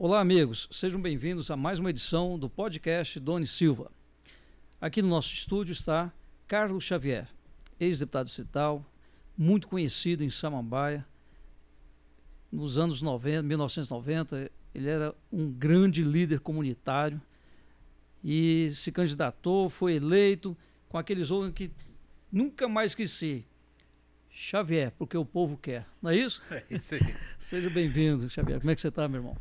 Olá, amigos, sejam bem-vindos a mais uma edição do podcast Doni Silva. Aqui no nosso estúdio está Carlos Xavier, ex-deputado distrital, muito conhecido em Samambaia. Nos anos 90, 1990, ele era um grande líder comunitário e se candidatou, foi eleito com aquele slogan que nunca mais esqueci: Xavier, porque o povo quer. Não é isso? É isso aí. Seja bem-vindo, Xavier. Como é que você está, meu irmão?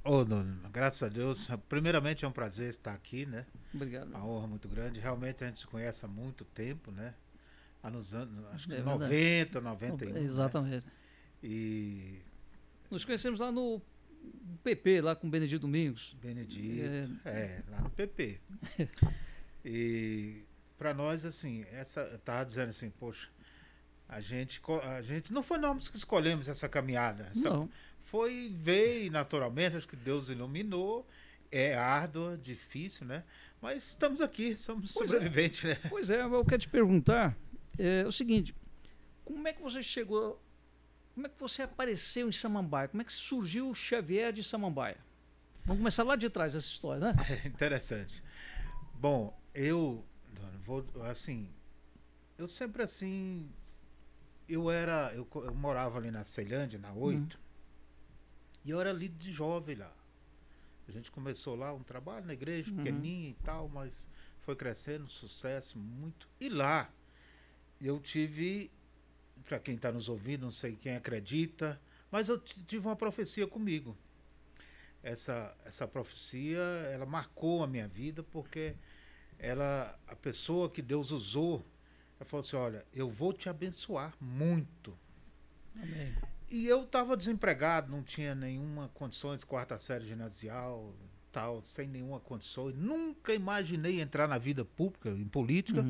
Ô, Nuno, graças a Deus. Primeiramente é um prazer estar aqui, né? Obrigado. Uma honra muito grande. Realmente a gente se conhece há muito tempo, né? Há nos anos, acho que Verdade. 90, 91. Exatamente. Né? E Nos conhecemos lá no PP, lá com o Benedito Domingos. Benedito, lá no PP. E para nós, assim, eu tava dizendo assim, poxa, a gente não foi nós que escolhemos essa caminhada. Não. Veio naturalmente, acho que Deus iluminou. É árdua, difícil, né? Mas estamos aqui, somos sobreviventes, né? Pois é, eu quero te perguntar o seguinte: como é que você chegou, como é que você apareceu em Samambaia? Como é que surgiu o Xavier de Samambaia? Vamos começar lá de trás essa história, né? É interessante. Bom, eu sempre assim, eu morava ali na Ceilândia, na 8, e eu era líder de jovem lá. A gente começou lá um trabalho na igreja, pequenininho e tal, mas foi crescendo, sucesso muito. E lá eu tive, para quem está nos ouvindo, não sei quem acredita, mas eu tive uma profecia comigo. Essa profecia, ela marcou a minha vida, porque a pessoa que Deus usou, ela falou assim: olha, eu vou te abençoar muito. Amém. E eu estava desempregado, não tinha nenhuma condições, quarta série ginasial, tal, sem nenhuma condição. Nunca imaginei entrar na vida pública, em política,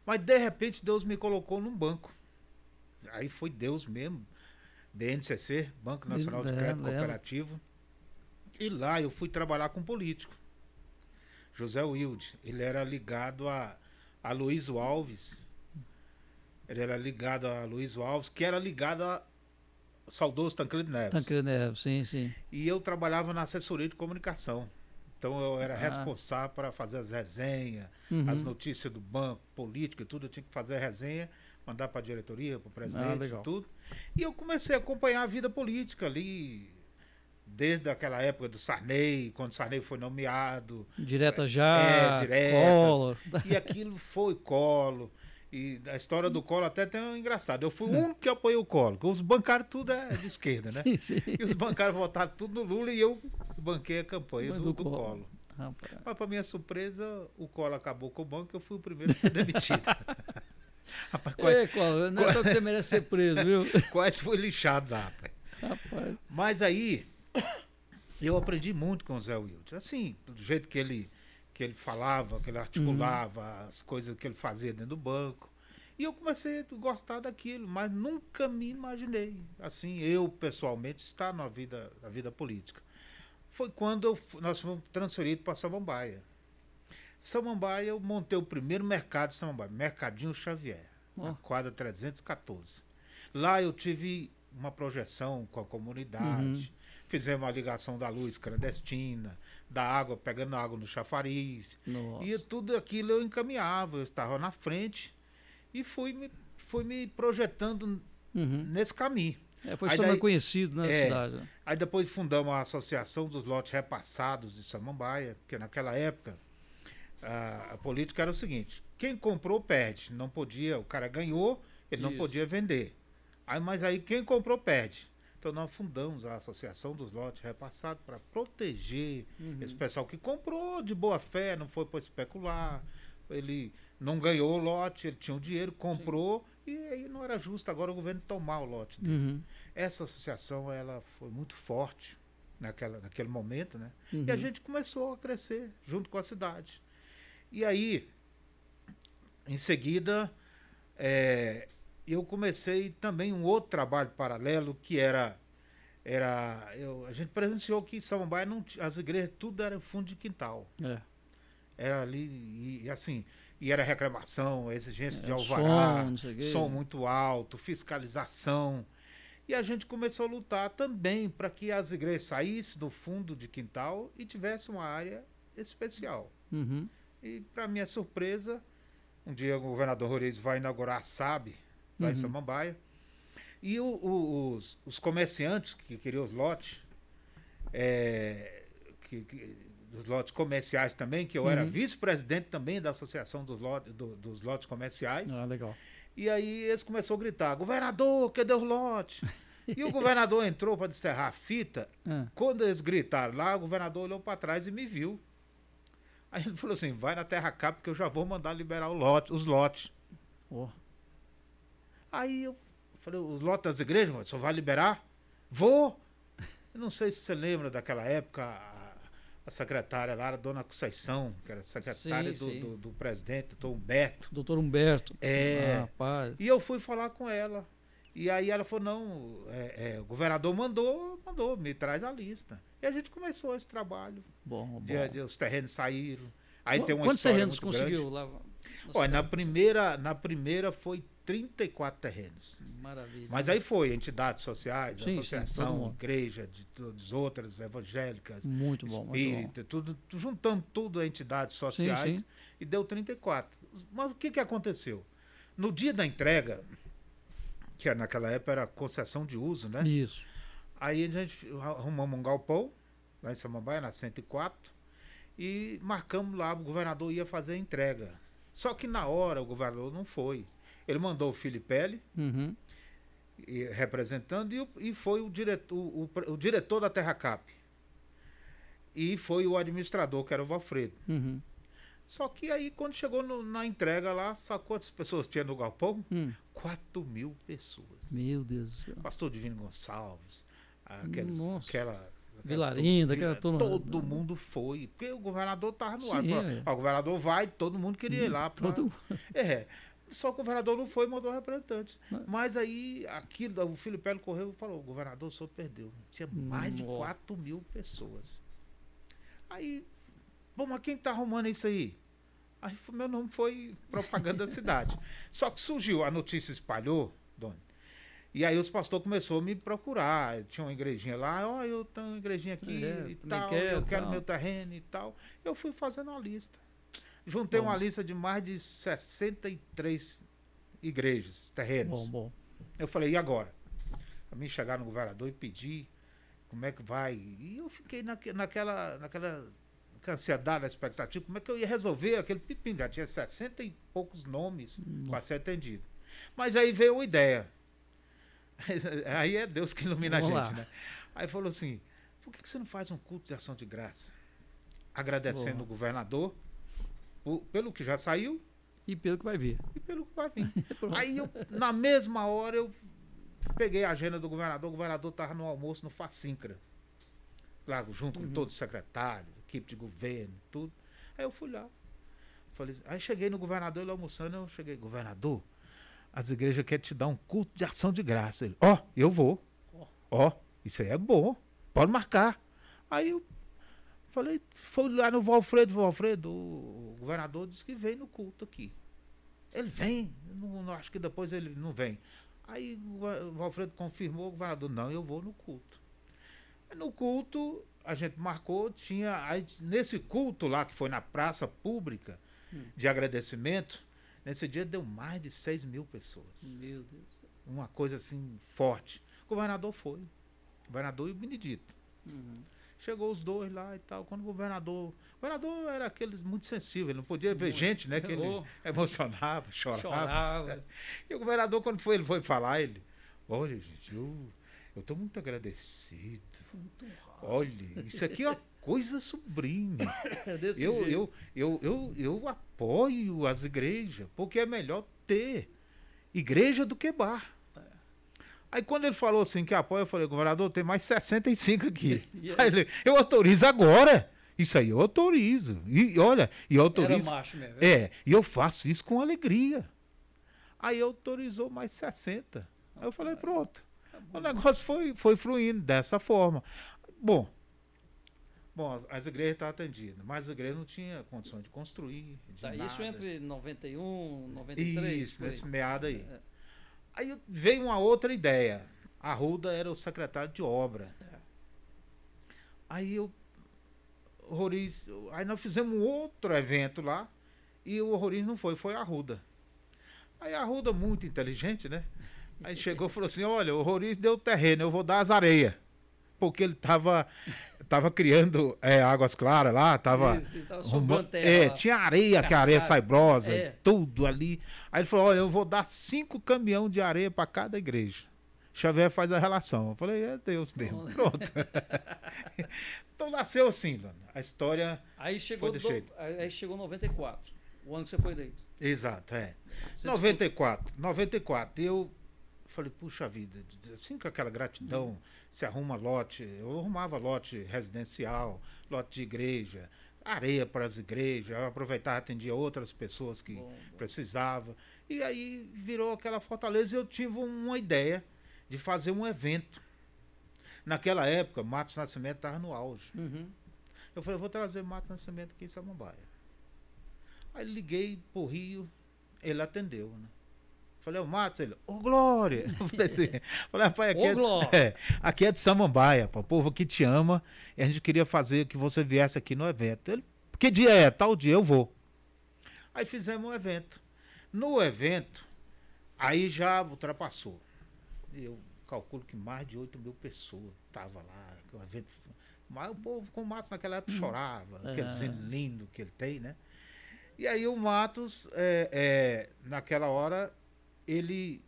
mas de repente Deus me colocou num banco. Aí foi Deus mesmo, BNCC, Banco Nacional de Crédito Cooperativo. E lá eu fui trabalhar com um político, José Wilde. Ele era ligado a Aloysio Alves. Ele era ligado a Aloysio Alves, que era ligado a saudoso Tancredo Neves. Tancredo Neves, sim, sim. E eu trabalhava na assessoria de comunicação. Então eu era responsável para fazer as resenhas, as notícias do banco, política e tudo. Eu tinha que fazer a resenha, mandar para a diretoria, para o presidente e tudo. E eu comecei a acompanhar a vida política ali, desde aquela época do Sarney, quando Sarney foi nomeado. Direta já, Collor. E aquilo foi Collor. E a história do Collor até tem um engraçado. Eu fui o único que apoiei o Collor, porque os bancários tudo é de esquerda, né? Sim, sim. E os bancários votaram tudo no Lula e eu banquei a campanha do Collor. Rapaz. Mas, para minha surpresa, o Collor acabou com o banco e eu fui o primeiro a ser demitido. Rapaz, Collor, não é só que você merece ser preso, viu? Quase foi lixado lá, rapaz. Mas aí, eu aprendi muito com o Zé Wilde. Assim, do jeito que ele falava, que ele articulava, as coisas que ele fazia dentro do banco. E eu comecei a gostar daquilo, mas nunca me imaginei, assim, eu pessoalmente, estar na vida política. Foi quando nós fomos transferidos para Samambaia. Samambaia, eu montei o primeiro mercado de Samambaia, Mercadinho Xavier, na quadra 314. Lá eu tive uma projeção com a comunidade, fizemos uma ligação da luz clandestina, da água, pegando água no chafariz. Nossa. E tudo aquilo eu encaminhava, eu estava na frente e fui me projetando nesse caminho. Foi se tornando conhecido na cidade. Né? Aí depois fundamos a Associação dos Lotes Repassados de Samambaia, porque naquela época a política era o seguinte: quem comprou perde, não podia, o cara ganhou, ele não podia vender. Mas aí quem comprou perde. Então nós fundamos a Associação dos Lotes Repassados para proteger esse pessoal que comprou de boa fé, não foi para especular, ele não ganhou o lote, ele tinha o dinheiro, comprou, e aí não era justo agora o governo tomar o lote dele. Essa associação, ela foi muito forte naquele momento, né? E a gente começou a crescer junto com a cidade. E aí, em seguida, eu comecei também um outro trabalho paralelo, que a gente presenciou que em Samambaia as igrejas tudo era fundo de quintal. Era ali, e era reclamação, exigência de alvará, som muito alto, fiscalização. E a gente começou a lutar também para que as igrejas saíssem do fundo de quintal e tivesse uma área especial. Uhum. E, para minha surpresa, um dia o governador Roriz vai inaugurar a SAB, lá em Samambaia, e os comerciantes que queriam os lotes, dos lotes comerciais também, que eu era vice-presidente também da Associação dos Lotes Comerciais. Ah, legal. E aí eles começaram a gritar: governador, cadê os lotes? E o governador entrou para descerrar a fita. Quando eles gritaram lá, o governador olhou para trás e me viu. Aí ele falou assim: vai na Terra Cap que eu já vou mandar liberar os lotes. Oh. Aí eu falei: os lotes das igrejas, o senhor vai liberar? Vou! Eu não sei se você lembra daquela época, a secretária lá era a dona Conceição, que era secretária do presidente, doutor Humberto. Doutor Humberto. Rapaz. E eu fui falar com ela. E aí ela falou: não, o governador mandou, me traz a lista. E a gente começou esse trabalho. Bom. Os terrenos saíram. Aí tem uma quantos história terrenos muito conseguiu grande. lá? Olha, na primeira foi 34 terrenos. Maravilha. Mas aí foi entidades sociais, Sim, associação, igreja, de todas outras, evangélicas, muito bom, espírita, tudo, juntamos tudo a entidades sociais e deu 34. Mas o que aconteceu? No dia da entrega, que naquela época era concessão de uso, né? Isso. Aí a gente arrumamos um galpão, lá em Samambaia, na 104, e marcamos lá, o governador ia fazer a entrega. Só que na hora o governador não foi. Ele mandou o Filipelli, representando, e foi o diretor da Terra Cap. E foi o administrador, que era o Valfredo. Só que aí, quando chegou na entrega lá, sabe quantas pessoas tinha no galpão? 4.000 pessoas. Meu Deus do céu. Pastor Divino Gonçalves, aquela Vilarinda, aquela turma. Todo mundo foi, porque o governador estava no ar. O governador vai, todo mundo queria ir lá. Só que o governador não foi e mandou representantes. Mas aí, o Filipelli correu e falou: governador, o senhor perdeu. Tinha mais de 4.000 pessoas. Aí, bom, mas quem está arrumando isso aí? Aí meu nome foi propaganda da cidade. Só que surgiu, a notícia espalhou, Doni. E aí os pastores começaram a me procurar. Tinha uma igrejinha lá: eu tenho uma igrejinha aqui e tal, eu quero meu terreno e tal. Eu fui fazendo uma lista. Juntei uma lista de mais de 63 igrejas, terrenos. Eu falei: e agora? Para mim chegar no governador e pedir como é que vai. E eu fiquei naquela ansiedade, na expectativa, como é que eu ia resolver aquele pepino. Já tinha 60 e poucos nomes para ser atendido. Mas aí veio uma ideia. Aí é Deus que ilumina a gente, né? Aí falou assim: por que você não faz um culto de ação de graça? Agradecendo o governador pelo que já saiu e pelo que vai vir. Aí na mesma hora eu peguei a agenda do governador. O governador estava no almoço no Facincra, lá junto com todos os secretários, equipe de governo, tudo. Aí eu fui lá. Aí cheguei no governador, ele almoçando, eu cheguei: governador, as igrejas querem te dar um culto de ação de graça. Ele: eu vou. Isso aí é bom, pode marcar. Aí eu falei, foi lá no Valfredo, o governador disse que vem no culto aqui. Ele vem, não acho que depois ele não vem. Aí o Valfredo confirmou, o governador: não, eu vou no culto. No culto, a gente marcou, nesse culto lá, que foi na praça pública, de agradecimento, nesse dia deu mais de 6.000 pessoas. Meu Deus. Uma coisa assim, forte. O governador foi. O governador e o Benedito. Chegou os dois lá e tal. Quando o governador era aqueles muito sensível, ele não podia ver gente, né? Que ele emocionava, chorava. E o governador, quando ele foi falar, ele: olha, gente, eu estou muito agradecido. Olha, isso aqui é uma coisa sublime. Eu apoio as igrejas, porque é melhor ter igreja do que bar. Aí quando ele falou assim que apoia, eu falei: governador, tem mais 65 aqui. Aí ele: eu autorizo agora. Isso aí eu autorizo. E olha, eu autorizo. Era macho mesmo. E eu faço isso com alegria. Aí autorizou mais 60. Aí eu falei: pronto. O negócio foi fluindo dessa forma. Bom, as igrejas estavam atendidas, mas as igrejas não tinham condição de construir. Isso entre 91 e 93? Isso, nesse meado aí. Aí veio uma outra ideia. Arruda era o secretário de obra. Aí o Roriz, aí nós fizemos um outro evento lá e o Roriz não foi Arruda. Aí a Arruda, muito inteligente, né? Aí chegou e falou assim: olha, o Roriz deu terreno, eu vou dar as areias. Porque ele tava criando águas claras lá, tava terra, tinha areia, que a areia saibrosa, tudo ali. Aí ele falou: olha, eu vou dar 5 caminhões de areia para cada igreja. Xavier faz a relação. Eu falei: é Deus mesmo. Pronto. Então nasceu assim, dona. A história aí chegou foi desse jeito. Aí chegou 94, o ano que você foi eleito. Exato, Você 94. Eu falei: puxa vida, assim com aquela gratidão, se arruma lote. Eu arrumava lote residencial, lote de igreja, areia para as igrejas. Eu aproveitava, atendia outras pessoas que precisavam. E aí virou aquela fortaleza e eu tive uma ideia de fazer um evento. Naquela época, Matos Nascimento estava no auge. Eu falei: vou trazer Matos Nascimento aqui em Samambaia. Aí liguei pro Rio, ele atendeu, né? Falei: ô Matos, ele: ô Glória! Eu falei assim, rapaz, aqui é de Samambaia, o povo aqui te ama, e a gente queria fazer que você viesse aqui no evento. Ele: que dia é? Tal dia, eu vou. Aí fizemos um evento. No evento, aí já ultrapassou. Eu calculo que mais de 8 mil pessoas estavam lá. O evento, mas o povo com o Matos naquela época chorava, aquele desenho lindo que ele tem, né? E aí o Matos, naquela hora, ele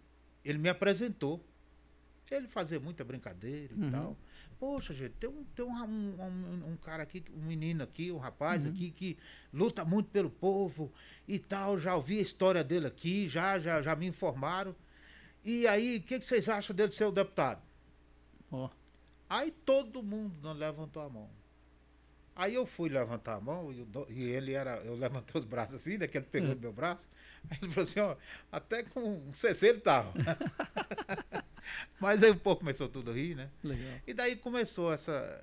me apresentou. Ele fazia muita brincadeira e tal. Poxa, gente, tem um cara aqui, um menino aqui, um rapaz aqui que luta muito pelo povo e tal. Já ouvi a história dele aqui, já me informaram. E aí, o que vocês acham dele ser o deputado? Aí todo mundo não levantou a mão. Aí eu fui levantar a mão e eu levantei os braços assim, né, que ele pegou no meu braço. Aí ele falou assim: ó, até com um CC ele tava. Mas aí o povo começou tudo a rir, né? Legal. E daí começou essa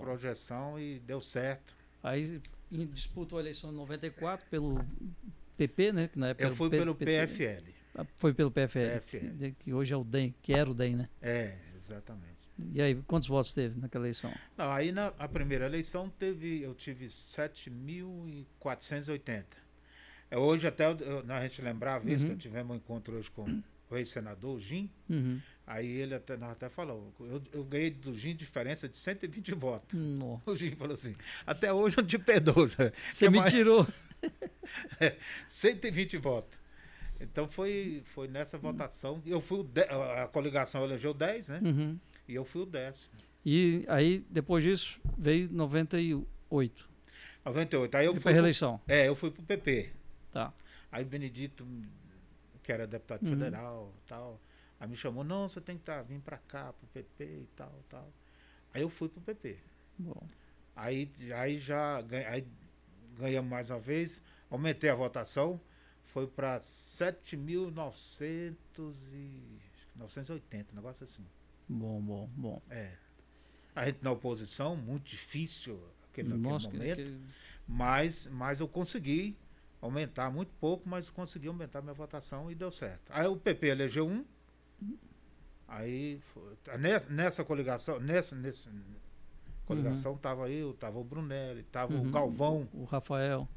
projeção e deu certo. Aí disputou a eleição em 94 pelo PP, né? Que na época eu fui pelo PFL. Foi pelo PFL. Que hoje é o DEM, que era o DEM, né? Exatamente. E aí, quantos votos teve naquela eleição? Não, aí na primeira eleição eu tive 7.480. Hoje até a gente lembrar a vez que tivemos um encontro hoje com o ex-senador, o Jim, aí ele até falou: eu ganhei do Jim diferença de 120 votos. Nossa. O Jim falou assim: até hoje eu não te perdoo. Você me tirou. 120 votos. Então foi nessa votação. Eu fui a coligação elegeu 10, né? E eu fui o 10º. E aí, depois disso, veio 98. 98. Aí eu fui pra reeleição. Eu fui pro PP. Tá. Aí o Benedito, que era deputado federal, tal, aí me chamou: não, você tem que vir pra cá, pro PP e tal. Aí eu fui pro PP. Bom. Aí ganhamos mais uma vez, aumentei a votação, foi para 7.980, negócio assim. Bom. A gente na oposição, muito difícil naquele momento, mas eu consegui aumentar, muito pouco, mas consegui aumentar minha votação e deu certo. Aí o PP elegeu um, aí nessa coligação, coligação tava eu, tava o Brunelli, tava o Galvão. O Rafael.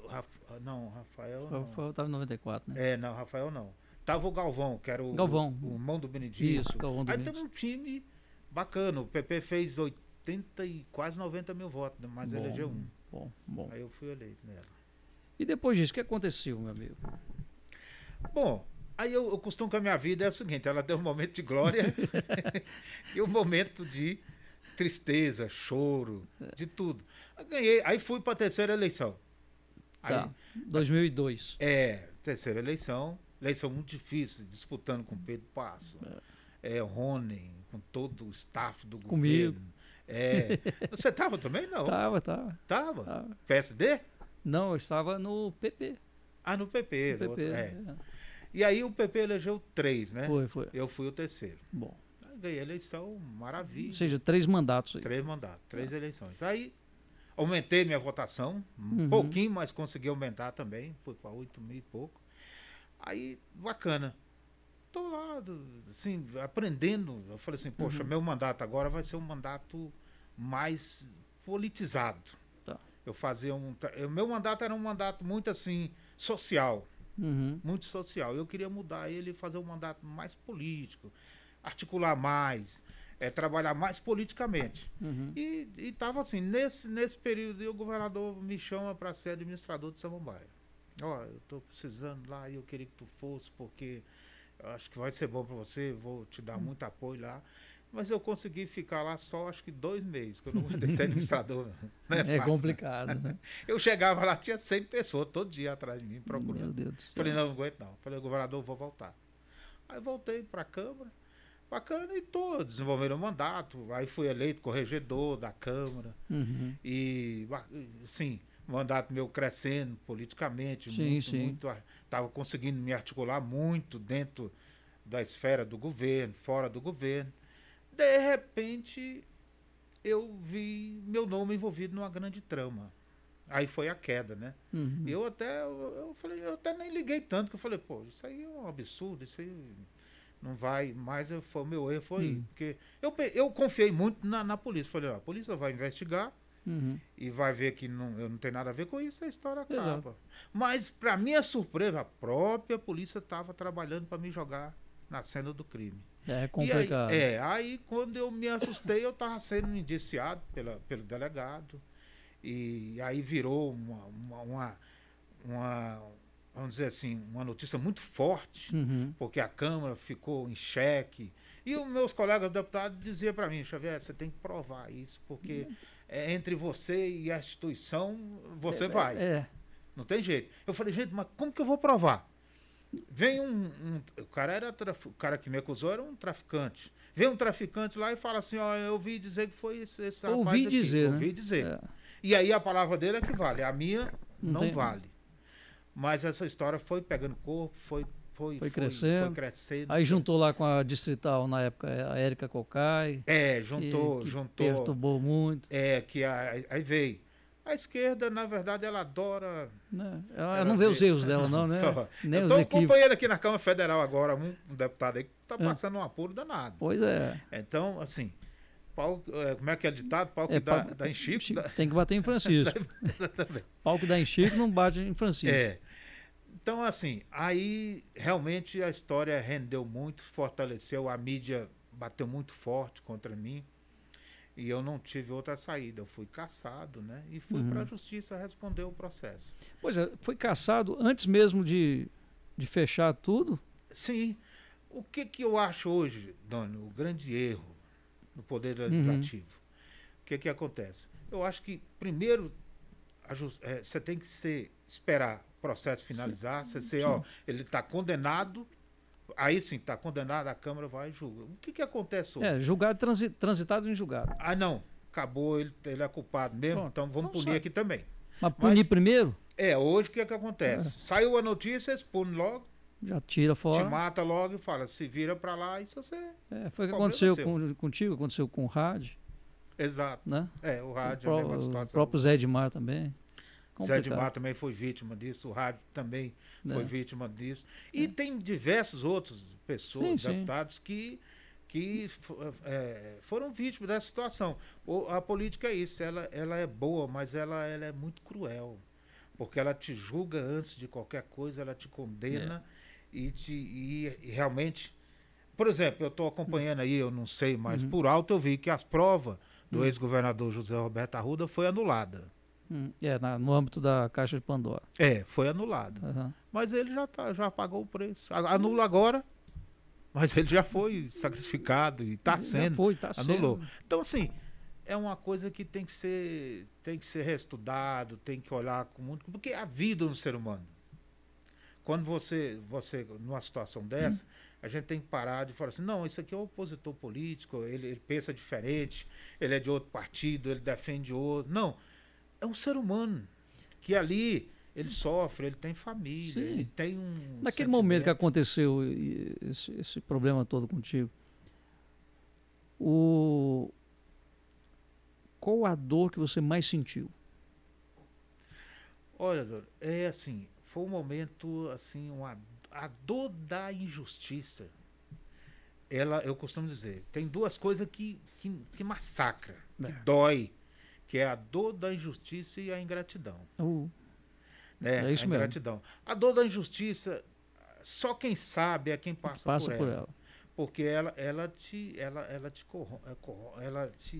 Rafael não. Rafael tava em 94, né? Não, Rafael não. Tava o Galvão, que era o irmão do Benedito. Isso, Galvão do Aí Benedito. teve um time bacana. O PP fez 80 e quase 90 mil votos, mas elegeu um. Bom. Aí eu fui eleito nela. E depois disso, o que aconteceu, meu amigo? Bom, aí eu costumo que a minha vida é o seguinte: ela tem um momento de glória e um momento de tristeza, choro, de tudo. Eu ganhei, aí fui para a terceira eleição. Tá, 2002. Terceira eleição muito difícil, disputando com Pedro Passo, Rony, com todo o staff do Comigo. governo. Você estava também, não? Tava. PSD? Não, eu estava no PP. No PP. No PP. E aí o PP elegeu 3, né? Foi. Eu fui o terceiro. Bom. Aí ganhei a eleição, maravilha. Ou seja, 3 mandatos aí. 3 mandatos, 3 eleições. Aí aumentei minha votação, um pouquinho, mas consegui aumentar também. Fui para 8 mil e pouco. Aí, bacana. tô lá, assim, aprendendo. Eu falei assim, poxa, meu mandato agora vai ser um mandato mais politizado. Tá. Eu fazia meu mandato era um mandato muito assim, social. Muito social. Eu queria mudar ele e fazer um mandato mais político, articular mais, trabalhar mais politicamente. E estava assim, nesse período, o governador me chama para ser administrador de Samambaia. Ó, eu estou precisando lá e eu queria que tu fosse, porque eu acho que vai ser bom para você, vou te dar muito apoio lá. Mas eu consegui ficar lá só, acho que 2 meses, que eu não aguentei ser administrador. Não É fácil, complicado, né? Eu chegava lá, tinha 100 pessoas todo dia atrás de mim, procurando. Meu Deus do céu. Falei, não aguento não. Falei, governador, vou voltar. Aí voltei para a Câmara, bacana, e estou desenvolvendo um mandato. Aí fui eleito corregedor da Câmara. E, sim, mandato meu crescendo politicamente, muito. Estava conseguindo me articular muito dentro da esfera do governo, fora do governo. De repente, eu vi meu nome envolvido numa grande trama. Aí foi a queda, né? Eu falei, eu até nem liguei tanto, que eu falei, pô, isso aí é um absurdo, isso aí não vai mais, o meu erro foi porque eu confiei muito na polícia. Falei, ó, a polícia vai investigar e vai ver que eu não tenho nada a ver com isso, a história acaba. Exato. Mas, para minha surpresa, a própria polícia estava trabalhando para me jogar na cena do crime. É complicado. Aí quando eu me assustei, eu estava sendo indiciado pelo delegado. E aí virou uma vamos dizer assim, uma notícia muito forte, porque a Câmara ficou em xeque. E os meus colegas deputados diziam para mim, Xavier, você tem que provar isso, porque entre você e a instituição, você vai. Não tem jeito. Eu falei, gente, mas como que eu vou provar? Vem o cara que me acusou era um traficante. Vem um traficante lá e fala assim, ó, eu ouvi dizer que foi esse rapaz ouvi aqui. dizer, ouvi dizer. E aí a palavra dele é que vale, a minha não vale. Mas essa história foi pegando corpo, foi crescendo. Aí juntou lá com a distrital na época, a Érica Cocai. Juntou. Perturbou muito. Aí veio. A esquerda, na verdade, ela adora... Ela não vê os erros dela, não, né? Nem eu estou acompanhando aqui na Câmara Federal agora um deputado aí que está passando um apuro danado. Pois é. Então, assim, como é que é o ditado? Pau que dá em Chico. Tem que bater em Francisco. Pau que dá em Chico não bate em Francisco. Então, assim, aí realmente a história rendeu muito, fortaleceu, a mídia bateu muito forte contra mim. E eu não tive outra saída. Eu fui cassado, né? E fui para a justiça responder o processo. Pois é, foi cassado antes mesmo de fechar tudo? Sim. O que eu acho hoje, Doni, o grande erro do Poder Legislativo? O que acontece? Eu acho que, primeiro, você tem que esperar o processo finalizar. Ele está condenado. Aí sim, está condenado, a Câmara vai e julga. O que acontece hoje? Julgado, transitado em julgado. Ah, não. Acabou, ele é culpado mesmo, pronto, então vamos punir aqui também. Mas punir primeiro? Hoje o que acontece? Saiu a notícia, eles punem logo. Já tira fora. Te mata logo e fala, se vira para lá e você... Foi o que aconteceu contigo, aconteceu com o Rádio. Exato. Né? O Rádio é a mesma situação. O próprio Zé Edmar também. Zé Edmar também foi vítima disso, o Rádio também foi vítima disso. E tem diversos outros pessoas, deputados, que foram vítimas dessa situação. A política é isso, ela é boa, mas ela é muito cruel. Porque ela te julga antes de qualquer coisa, ela te condena e realmente... Por exemplo, eu estou acompanhando aí, eu não sei, mas por alto eu vi que as provas do ex-governador José Roberto Arruda foi anulada. No âmbito da Caixa de Pandora. Foi anulada. Mas ele já pagou o preço. Anula agora, mas ele já foi sacrificado e está sendo. Anulou. Então, assim, é uma coisa que tem que ser reestudado, tem que olhar com muito... Porque é a vida do ser humano. Quando você numa situação dessa, a gente tem que parar de falar assim, não, isso aqui é um opositor político, ele pensa diferente, ele é de outro partido, ele defende outro. Não. É um ser humano que ali ele sofre, ele tem família, ele tem um... Naquele momento que aconteceu esse problema todo contigo, qual a dor que você mais sentiu? Olha, foi um momento assim, a dor da injustiça eu costumo dizer, tem duas coisas que massacra, que É. dói, que é a dor da injustiça e a ingratidão. Né? É isso A mesmo. ingratidão. A dor da injustiça, só quem sabe é quem passa por ela. Porque ela te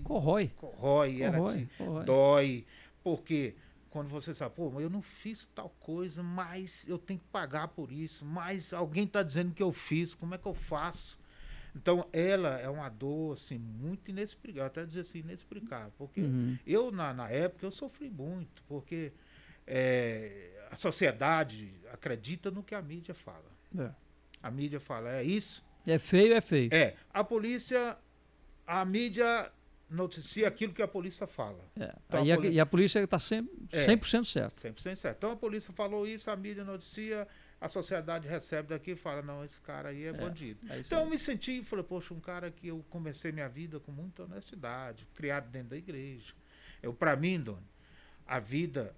Corrói. corrói, ela te Corrói. dói. Porque quando você sabe, pô, eu não fiz tal coisa, mas eu tenho que pagar por isso, mas alguém está dizendo que eu fiz, como é que eu faço? Então, ela é uma dor assim, muito inexplicável, até dizer assim, inexplicável. Porque eu, na época, eu sofri muito, porque a sociedade acredita no que a mídia fala. A mídia fala, é isso. É feio, é feio. A polícia, a mídia noticia aquilo que a polícia fala. Então, e a polícia está 100% certa. 100% certo. Então a polícia falou isso, a mídia noticia, a sociedade recebe daqui e fala, não, esse cara aí é bandido. Então eu me senti, falei, poxa, um cara que eu comecei minha vida com muita honestidade, criado dentro da igreja. Para mim, Doni, a vida,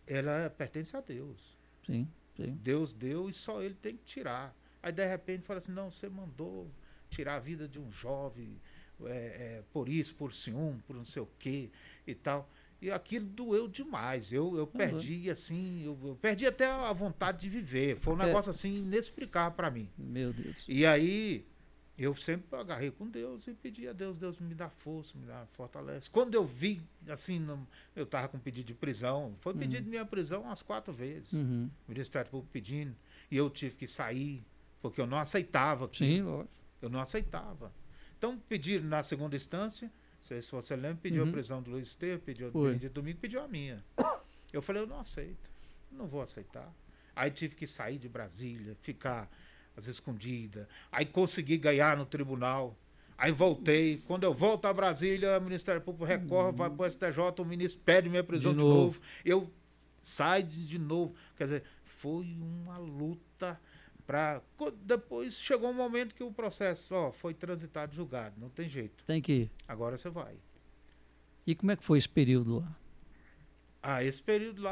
ela pertence a Deus. Sim. Deus deu e só Ele tem que tirar. Aí de repente fala assim, não, você mandou tirar a vida de um jovem por isso, por ciúme, por não sei o quê e tal. E aquilo doeu demais. Eu perdi, assim, eu perdi até a vontade de viver. Foi um negócio assim inexplicável para mim. Meu Deus. E aí eu sempre agarrei com Deus e pedi a Deus, Deus me dá força, me dá fortalece. Quando eu vi, assim, eu estava com pedido de prisão, foi pedido de minha prisão umas 4 vezes. O Ministério Público pedindo, e eu tive que sair, porque eu não aceitava aquilo. Sim, lógico. Eu não aceitava. Então pediram na segunda instância, não sei se você lembra, pediu a prisão do Luiz Estevam, pediu a do Benedito Domingo, pediu a minha. Eu falei, eu não aceito, não vou aceitar. Aí tive que sair de Brasília, ficar às escondidas. Aí consegui ganhar no tribunal. Aí voltei. Quando eu volto a Brasília, o Ministério Público recorre, vai para o STJ, o ministro pede minha prisão de novo. Eu saio de novo. Quer dizer, foi uma luta. Depois chegou um momento que o processo foi transitado, julgado. Não tem jeito. Tem que ir. Agora você vai. E como é que foi esse período lá? Esse período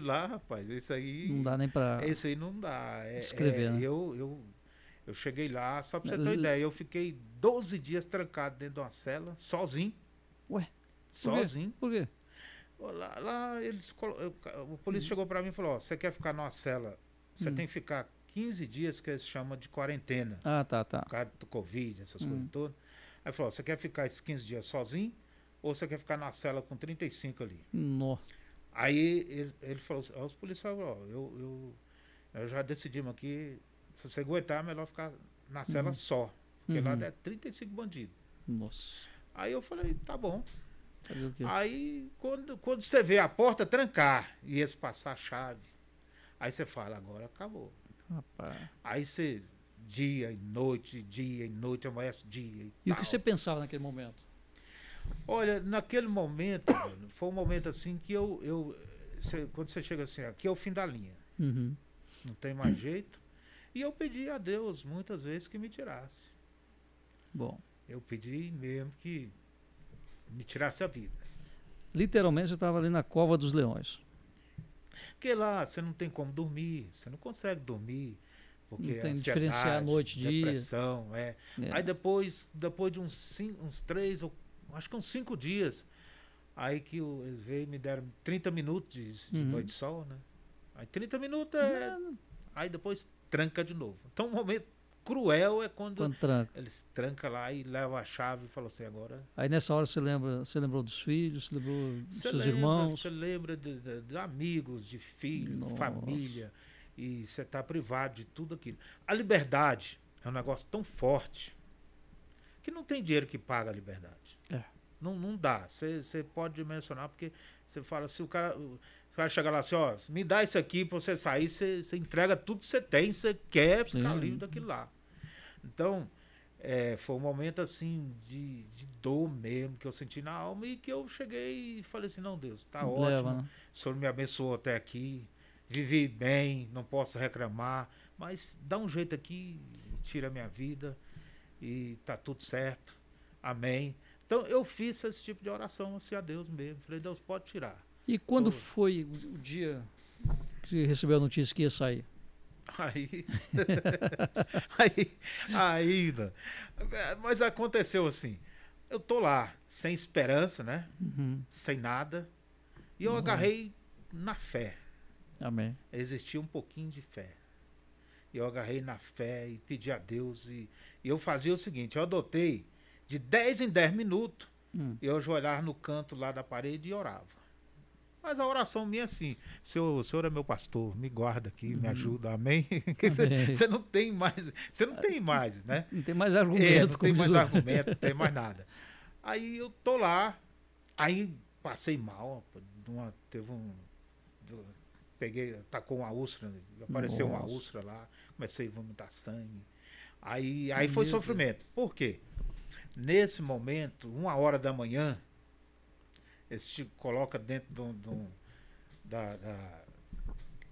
lá, rapaz, isso aí... Não dá nem para... Isso aí não dá. Escrever, né? Eu cheguei lá, só pra você ter uma ideia, eu fiquei 12 dias trancado dentro de uma cela, sozinho. Ué? Sozinho. Por quê? Lá o polícia chegou pra mim e falou, você quer ficar numa cela, você tem que ficar 15 dias, que eles chamam de quarentena. Tá. Por causa do Covid, essas coisas todas. Aí falou, você quer ficar esses 15 dias sozinho, ou você quer ficar na cela com 35 ali? Nossa. Aí ele falou, os policiais falaram, eu já decidimos aqui, se você aguentar, é melhor ficar na cela só. Porque lá é 35 bandidos. Nossa. Aí eu falei, tá bom. Fazer o quê? Aí quando você vê a porta trancar e eles passar a chave, aí você fala, agora acabou. Rapaz. Aí você, dia e noite, amanhece dia E o que você pensava naquele momento? Olha, naquele momento, mano, foi um momento assim que quando você chega assim, aqui é o fim da linha. Não tem mais jeito. E eu pedi a Deus muitas vezes que me tirasse. Bom. Eu pedi mesmo que me tirasse a vida. Literalmente você estava ali na cova dos leões. Porque lá você não tem como dormir, você não consegue dormir. Porque não tem diferenciar noite, depressão, Aí depois de uns 3 ou acho que uns 5 dias, aí que eles veio e me deram 30 minutos de noite de sol, né? Aí 30 minutos aí depois tranca de novo. Então um momento cruel é quando eles trancam lá e levam a chave e falam assim, agora... Aí nessa hora você lembrou dos filhos, você lembrou dos seus irmãos? Você lembra de amigos, de filhos, de família, e você está privado de tudo aquilo. A liberdade é um negócio tão forte que não tem dinheiro que paga a liberdade. Não dá. Você pode dimensionar, porque você fala, se o cara chegar lá assim, me dá isso aqui para você sair, você entrega tudo que você tem, você quer ficar livre daquilo lá. Então, foi um momento assim de dor mesmo que eu senti na alma e que eu cheguei e falei assim, não, Deus, tá ótimo, né? O Senhor me abençoou até aqui, vivi bem, não posso reclamar, mas dá um jeito aqui, tira a minha vida e tá tudo certo. Amém. Então eu fiz esse tipo de oração assim a Deus mesmo. Falei, Deus, pode tirar. E quando foi o dia que você recebeu a notícia que ia sair? Aí, aí, ainda. Mas aconteceu assim. Eu tô lá, sem esperança, né? Uhum. Sem nada. E eu agarrei na fé. Amém. Existia um pouquinho de fé. E eu agarrei na fé e pedi a Deus. E eu fazia o seguinte, eu adotei de 10 em 10 minutos, eu ajoelhava no canto lá da parede e orava. Mas a oração minha é assim, o senhor é meu pastor, me guarda aqui, me ajuda, amém? Você não tem mais, né? Não tem mais argumento. Não tem mais argumento, não tem mais nada. Aí eu tô lá, aí passei mal, tacou uma úlcera, apareceu uma úlcera lá, comecei a vomitar sangue. Aí foi sofrimento. Por quê? Nesse momento, 1h da manhã, eles te colocam dentro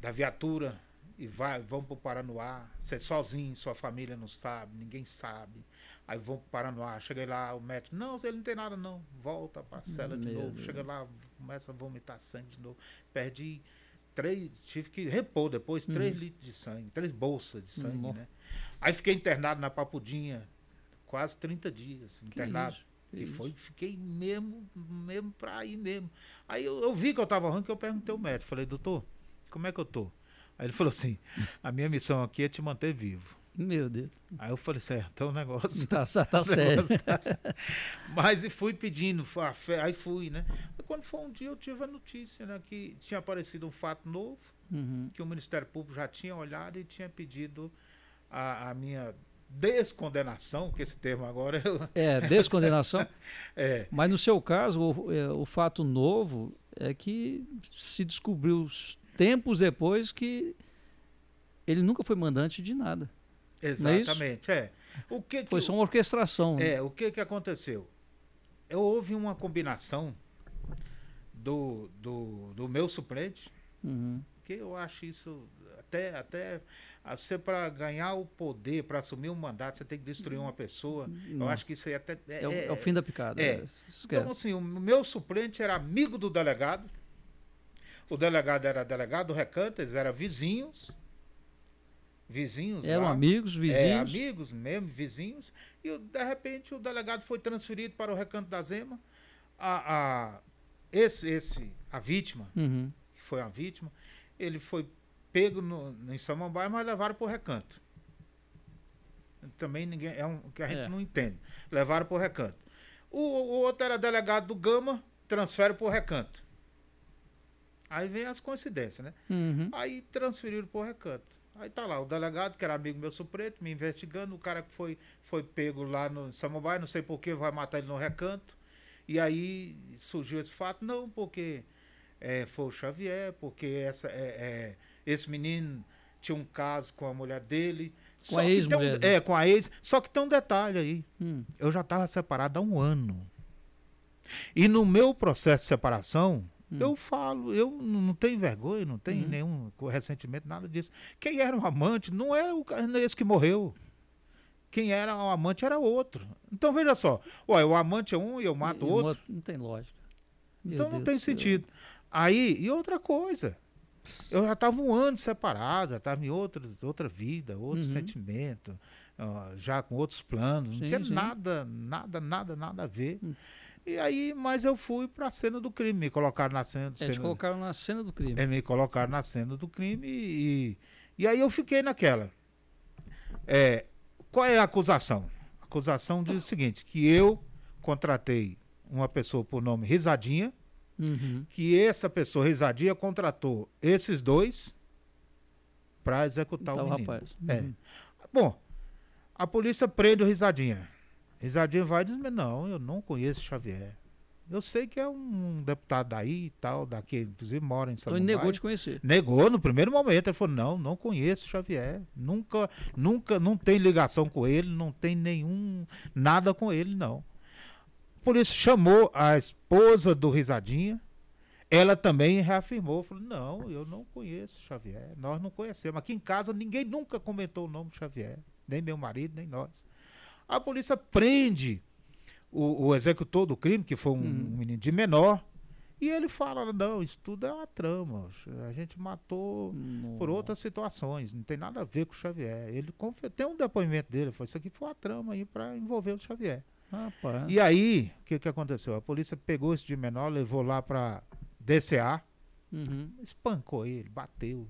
da viatura e vão para o Paranoá. Você sozinho, sua família não sabe, ninguém sabe. Aí vão para o Paranoá. Cheguei lá, o médico, não, ele não tem nada não. Volta para a cela de novo. Deus. Chega lá, começa a vomitar sangue de novo. Tive que repor depois 3 litros de sangue, 3 bolsas de sangue, né? Aí fiquei internado na Papudinha, quase 30 dias internado. Fiquei mesmo pra ir mesmo. Aí eu vi que eu tava ruim, que eu perguntei ao médico. Falei, doutor, como é que eu tô? Aí ele falou assim, a minha missão aqui é te manter vivo. Meu Deus. Aí eu falei, certo, o negócio... Tá certo. Mas e fui pedindo, aí fui, né? E quando foi um dia eu tive a notícia, né, que tinha aparecido um fato novo, que o Ministério Público já tinha olhado e tinha pedido a minha... descondenação, que esse termo agora... Descondenação. Mas no seu caso, o fato novo é que se descobriu tempos depois que ele nunca foi mandante de nada. Exatamente, Foi só uma orquestração. O que aconteceu? Houve uma combinação do meu suplente, que eu acho isso... Até você, para ganhar o poder, para assumir um mandato, você tem que destruir uma pessoa. Eu acho que isso aí até... É o fim da picada. Então, assim, o meu suplente era amigo do delegado. O delegado era delegado do Recanto, eles eram vizinhos. Eram lá. Amigos, vizinhos. Amigos mesmo, vizinhos. E, de repente, o delegado foi transferido para o Recanto da Zema. A vítima, que foi a vítima, ele foi pego em Samambaia, mas levaram para o Recanto. Também ninguém... que a gente não entende. Levaram para o Recanto. O outro era delegado do Gama, transfere para o Recanto. Aí vem as coincidências, né? Aí transferiram para o Recanto. Aí tá lá, o delegado, que era amigo meu suplente, me investigando, o cara que foi pego lá no Samambaia, não sei por que, vai matar ele no Recanto. E aí surgiu esse fato, não, porque foi o Xavier, porque esse menino tinha um caso com a mulher dele. Com a ex-mulher. Com a ex. Só que tem um detalhe aí. Eu já estava separado há 1 ano. E no meu processo de separação, eu falo, eu não tenho vergonha, não tenho nenhum ressentimento, nada disso. Quem era o amante não era esse que morreu. Quem era o amante era outro. Então veja só, o amante é um e eu mato o outro. Não tem lógica. Então não tem sentido. Aí, e outra coisa, eu já estava 1 ano separado, já estava em outra vida, outro sentimento, já com outros planos, não tinha nada a ver. E aí, mas eu fui para a cena do crime, me colocaram na cena do crime. Te colocaram na cena do crime. Me colocaram na cena do crime e aí eu fiquei naquela. Qual é a acusação? A acusação diz o seguinte, que eu contratei uma pessoa por nome Risadinha, que essa pessoa Risadinha contratou esses 2 para executar o menino. Rapaz. Bom, a polícia prende o Risadinha. Risadinha vai e diz, não, eu não conheço Xavier. Eu sei que é um deputado daí e tal, daqui, inclusive mora em Samambaia. Então ele negou te conhecer. Negou no primeiro momento. Ele falou, não conheço Xavier. Nunca, não tem ligação com ele, não tem nada com ele, não. Por isso chamou a esposa do Risadinha. Ela também reafirmou, falou, não, eu não conheço Xavier. Nós não conhecemos. Aqui em casa ninguém nunca comentou o nome de Xavier. Nem meu marido, nem nós. A polícia prende o executor do crime, que foi um menino de menor, E ele fala, não, isso tudo é uma trama. A gente matou por outras situações, não tem nada a ver com o Xavier. Ele tem um depoimento dele, foi isso aqui foi uma trama aí para envolver o Xavier. Rapaz. E aí, o que aconteceu? A polícia pegou esse de menor, levou lá para DCA, espancou ele, bateu.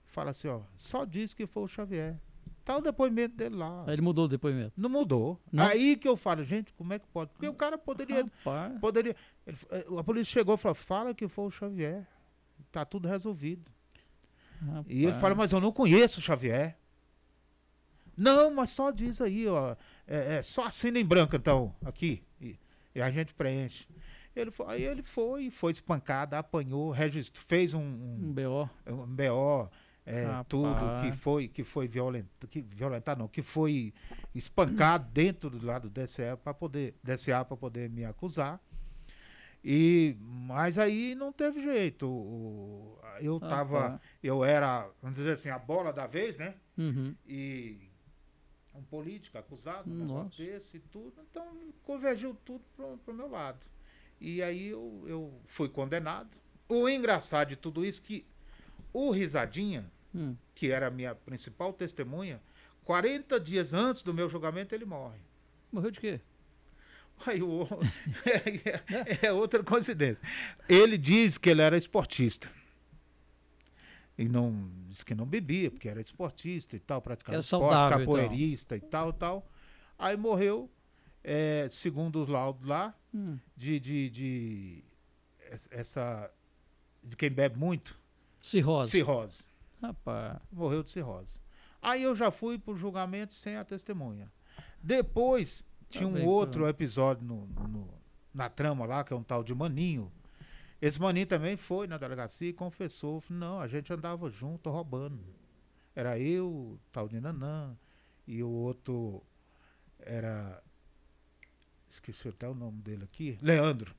Fala assim, ó, só disse que foi o Xavier. Tá o depoimento dele lá. Aí ele mudou o depoimento. Não mudou. Não? Aí que eu falo, gente, como é que pode? Porque o cara poderia. A polícia chegou e falou, fala que foi o Xavier. Tá tudo resolvido. Rapaz. E ele fala, mas eu não conheço o Xavier. Não, mas só diz aí, ó. Só assina em branco, então, aqui. E a gente preenche. Aí ele foi espancado, apanhou, registrou, fez um BO. Um BO. Tudo que foi violentado, não, que foi espancado dentro do lado do DCA para poder me acusar. Mas aí não teve jeito. Eu era, vamos dizer assim, a bola da vez, né? E um político acusado, um negócio desse e tudo, então convergiu tudo pro meu lado. E aí eu fui condenado. O engraçado de tudo isso é que o Risadinha, que era a minha principal testemunha, 40 dias antes do meu julgamento, ele morre. Morreu de quê? Aí, é outra coincidência. Ele diz que ele era esportista. E disse que não bebia, porque era esportista e tal, praticava esporte, capoeirista e tal. Aí morreu, segundo os laudos lá, de quem bebe muito. Cirrose. Rapaz. Morreu de cirrose. Aí eu já fui pro julgamento sem a testemunha. Depois tinha um outro episódio na trama lá, que é um tal de Maninho. Esse Maninho também foi na delegacia e confessou. Não, a gente andava junto roubando. Era eu, o tal de Nanã, e o outro era... Esqueci até o nome dele aqui. Leandro.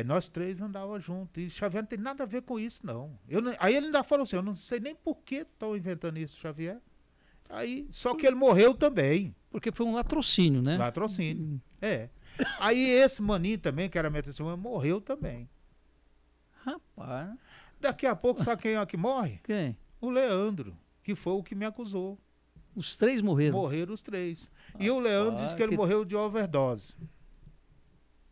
Nós três andávamos juntos. E Xavier não tem nada a ver com isso, não. Aí ele ainda falou assim, eu não sei nem por que estão inventando isso, Xavier. Só que ele morreu também. Porque foi um latrocínio, né? Latrocínio, Aí esse Maninho também, que era minha testemunha, morreu também. Rapaz. Daqui a pouco, sabe quem é que morre? Quem? O Leandro, que foi o que me acusou. Os três morreram? Morreram os três. E o Leandro disse que ele morreu de overdose.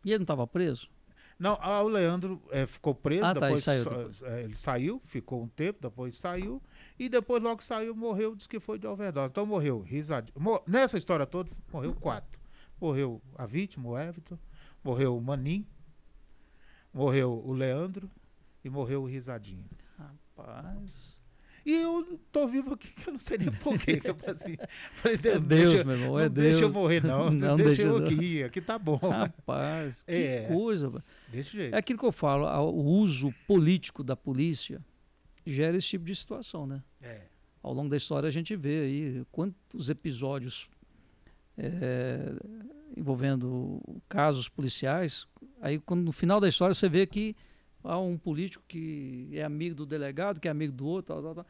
E ele não estava preso? Não, o Leandro ficou preso, depois, depois. Ele saiu, ficou um tempo, depois saiu, e depois logo saiu, morreu, disse que foi de overdose. Então morreu, nessa história toda, morreu 4. Morreu a vítima, o Everton, morreu o Maninho, morreu o Leandro e morreu o Risadinho. Rapaz... E eu tô vivo aqui, que eu não sei nem porquê. Falei, Deus, meu irmão, Deus. Deixa eu morrer, não deixa eu aqui tá bom. Rapaz, que coisa. Desse jeito. É aquilo que eu falo, o uso político da polícia gera esse tipo de situação, né? Ao longo da história a gente vê aí quantos episódios envolvendo casos policiais, aí quando no final da história você vê que há um político que é amigo do delegado, que é amigo do outro, tal.